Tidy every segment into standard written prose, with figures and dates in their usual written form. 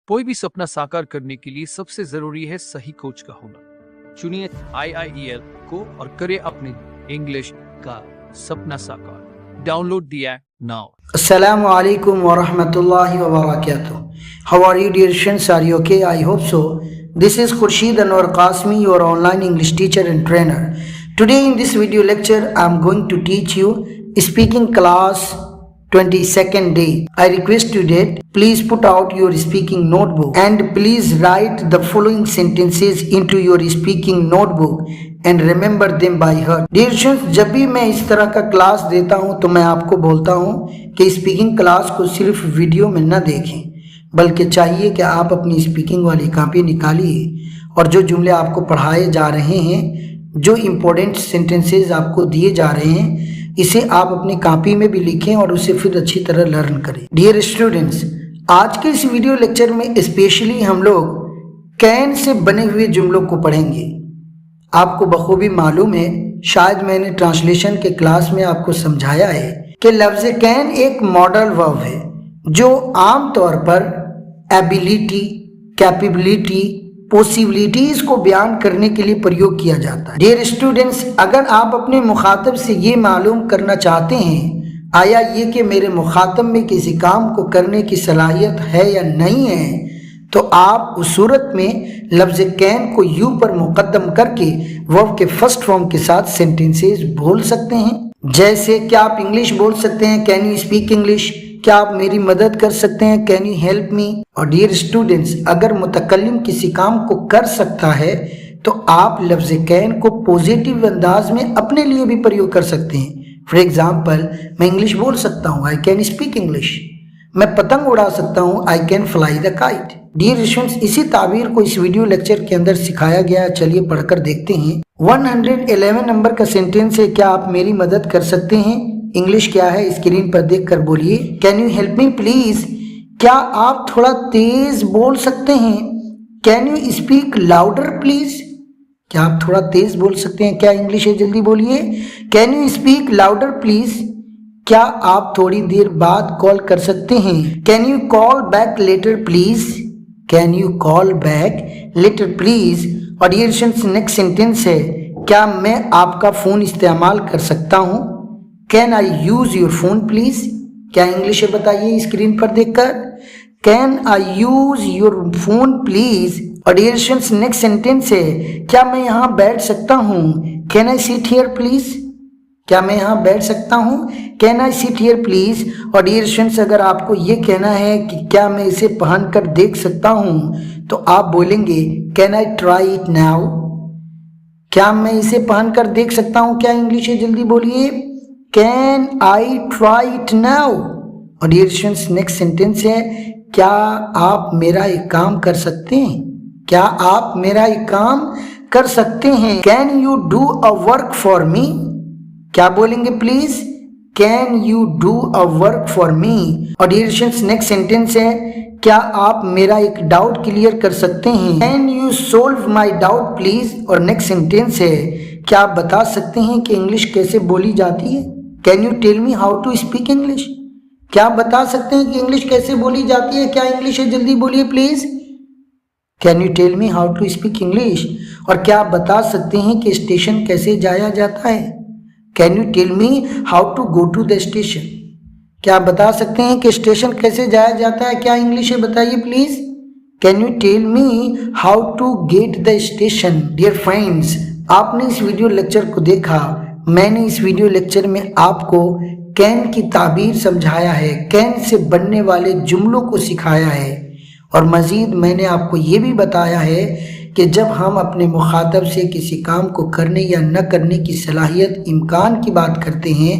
कोई भी सपना साकार करने के लिए सबसे जरूरी है सही कोच का होना। चुनिए IIEL को और करें अपने इंग्लिश का सपना साकार। Download the app now. Assalamu alaikum wa rahmatullahi wa barakatuh. How are you, dear students? Are you okay? I hope so. This is Khurshid Anwar Qasmi, your online English teacher and trainer. Today in this video lecture, I am going to teach you speaking class 22nd day. I request you that please put out your speaking notebook and please write the following sentences into your speaking notebook and remember them by heart. Dear students, जब भी मैं इस तरह का class देता हूँ तो मैं आपको बोलता हूँ कि स्पीकिंग क्लास को सिर्फ वीडियो में न देखें, बल्कि चाहिए कि आप अपनी स्पीकिंग वाली कॉपी निकालिए और जो जुमले आपको पढ़ाए जा रहे हैं, जो इम्पोर्टेंट सेंटेंसेस आपको दिए जा रहे हैं, इसे आप अपनी कॉपी में भी लिखें और उसे फिर अच्छी तरह लर्न करें। डियर स्टूडेंट्स, आज के इस वीडियो लेक्चर में स्पेशली हम लोग कैन से बने हुए जुमलों को पढ़ेंगे। आपको बखूबी मालूम है, शायद मैंने ट्रांसलेशन के क्लास में आपको समझाया है कि लफ्ज़ कैन एक मॉडल वर्ब है जो आम तौर पर एबिलिटी, कैपेबिलिटी, पॉसिबिलिटीज को बयान करने के लिए प्रयोग किया जाता है। डियर स्टूडेंट्स, अगर आप अपने मुखातब से ये मालूम करना चाहते हैं आया ये कि मेरे मुखातब में किसी काम को करने की सलाहियत है या नहीं है, तो आप उस सूरत में लफ्ज़ कैन को यू पर मुकद्दम करके वर्ब के फर्स्ट फॉर्म के साथ सेंटेंसेस बोल सकते हैं। जैसे क्या आप इंग्लिश बोल सकते हैं, कैन यू स्पीक इंग्लिश? क्या आप मेरी मदद कर सकते हैं, कैन यू हेल्प मी? और डियर स्टूडेंट्स, अगर मुतकल्लिम किसी काम को कर सकता है तो आप लफ्ज़ कैन को पॉजिटिव अंदाज में अपने लिए भी प्रयोग कर सकते हैं। फॉर एग्जाम्पल, मैं इंग्लिश बोल सकता हूँ, आई कैन स्पीक इंग्लिश। मैं पतंग उड़ा सकता हूँ, I can fly the kite. Dear students, इसी ताबीर को इस वीडियो लेक्चर के अंदर सिखाया गया है। चलिए पढ़कर देखते हैं। 111 नंबर का सेंटेंस है, क्या आप मेरी मदद कर सकते हैं? इंग्लिश क्या है स्क्रीन पर देखकर बोलिए, can you help me please? क्या आप थोड़ा तेज बोल सकते हैं? Can you speak louder please? क्या आप थोड़ा तेज बोल सकते हैं? क्या इंग्लिश है, जल्दी बोलिए, can you speak louder please? क्या आप थोड़ी देर बाद कॉल कर सकते हैं? Can you call back later please? Can you call back later please? और ये नेक्स्ट सेंटेंस है, क्या मैं आपका फोन इस्तेमाल कर सकता हूँ? Can I use your phone please? क्या इंग्लिश है बताइए स्क्रीन पर देखकर, can I use your phone please? और नेक्स्ट सेंटेंस है, क्या मैं यहाँ बैठ सकता हूँ? Can I sit here please? क्या मैं यहाँ बैठ सकता हूँ? Can I sit here please? और डियर अगर आपको ये कहना है कि क्या मैं इसे पहन कर देख सकता हूँ, तो आप बोलेंगे can I try it now? क्या मैं इसे पहन कर देख सकता हूँ? क्या इंग्लिश है, जल्दी बोलिए, can I try it now? और डियर नेक्स्ट सेंटेंस है, क्या आप मेरा एक काम कर सकते हैं? क्या आप मेरा एक काम कर सकते हैं? Can you do a work for me? क्या बोलेंगे please, can you do a work for me? और डियर नेक्स्ट सेंटेंस है, क्या आप मेरा एक डाउट क्लियर कर सकते हैं? Can you solve my doubt please? और नेक्स्ट सेंटेंस है, क्या आप बता सकते हैं कि इंग्लिश कैसे बोली जाती है? Can you tell me how to speak English? क्या आप बता सकते हैं कि इंग्लिश कैसे बोली जाती है? क्या इंग्लिश है, जल्दी बोलिए please, can you tell me how to speak English? और क्या आप बता सकते हैं कि स्टेशन कैसे जाया जाता है? Can you tell me how to go to the station? क्या आप बता सकते हैं कि स्टेशन कैसे जाया जाता है? क्या इंग्लिश है बताइए please, can you tell me how to get the station? Dear friends, आपने इस वीडियो लेक्चर को देखा। मैंने इस वीडियो लेक्चर में आपको कैन की ताबीर समझाया है, कैन से बनने वाले जुमलों को सिखाया है और मज़ीद मैंने आपको ये भी बताया है कि जब हम अपने मुखातब से किसी काम को करने या न करने की सलाहियत, इम्कान की बात करते हैं,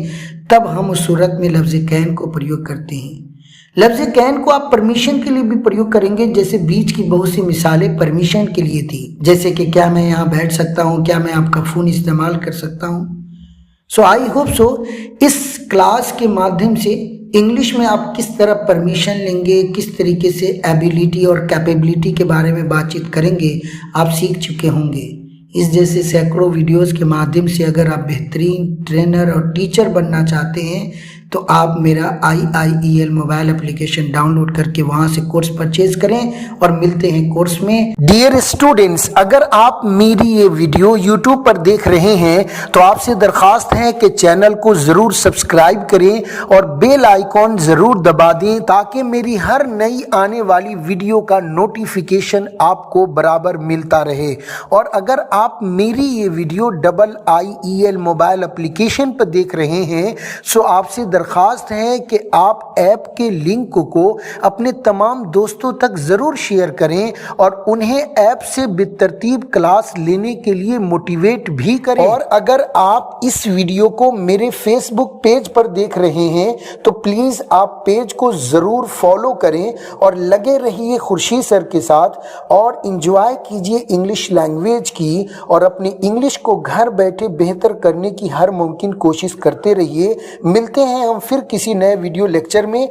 तब हम उस सूरत में लफ्ज़ कैन को प्रयोग करते हैं। लफ्ज़ कैन को आप परमिशन के लिए भी प्रयोग करेंगे, जैसे बीच की बहुत सी मिसालें परमिशन के लिए थी, जैसे कि क्या मैं यहाँ बैठ सकता हूँ? क्या मैं आपका फ़ोन इस्तेमाल कर सकता हूँ? सो आई होप सो इस क्लास के माध्यम से इंग्लिश में आप किस तरह परमिशन लेंगे, किस तरीके से एबिलिटी और कैपेबिलिटी के बारे में बातचीत करेंगे, आप सीख चुके होंगे। इस जैसे सैकड़ों वीडियोस के माध्यम से अगर आप बेहतरीन ट्रेनर और टीचर बनना चाहते हैं तो आप मेरा IIEL मोबाइल एप्लीकेशन डाउनलोड करके वहां से कोर्स परचेज करें और मिलते हैं कोर्स में। डियर स्टूडेंट्स, अगर आप मेरी ये वीडियो यूट्यूब पर देख रहे हैं तो आपसे दरखास्त है कि चैनल को जरूर सब्सक्राइब करें और बेल आइकॉन जरूर दबा दें ताकि मेरी हर नई आने वाली वीडियो का नोटिफिकेशन आपको बराबर मिलता रहे। और अगर आप मेरी ये वीडियो IIEL मोबाइल एप्लीकेशन पर देख रहे हैं तो आपसे दरखास्त है कि आप ऐप के लिंक को अपने तमाम दोस्तों तक जरूर शेयर करें और उन्हें ऐप से बेतरतीब क्लास लेने के लिए मोटिवेट भी करें। और अगर आप इस वीडियो को मेरे फेसबुक पेज पर देख रहे हैं तो प्लीज आप पेज को जरूर फॉलो करें और लगे रहिए खुर्शीद सर के साथ और एंजॉय कीजिए इंग्लिश लैंग्वेज की और अपनी इंग्लिश को घर बैठे बेहतर करने की हर मुमकिन कोशिश करते रहिए। मिलते हैं हम फिर किसी नए वीडियो लेक्चर में।